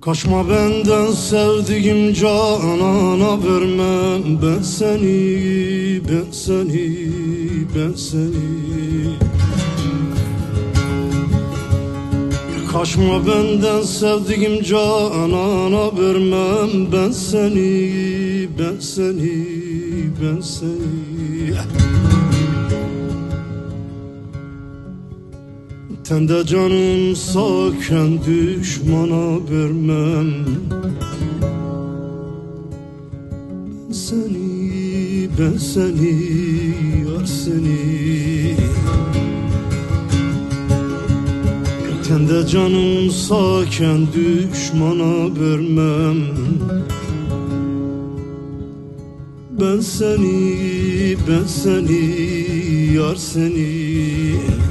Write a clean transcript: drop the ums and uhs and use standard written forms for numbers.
Kaçma benden sevdiğim canana vermem ben seni, ben seni, ben seni. Kaçma benden sevdiğim canana vermem ben seni, ben seni, ben seni. Tende canım sağken düşmana vermem seni, ben seni, yar seni. Tende canım sağken düşmana vermem ben seni, ben seni, yar seni.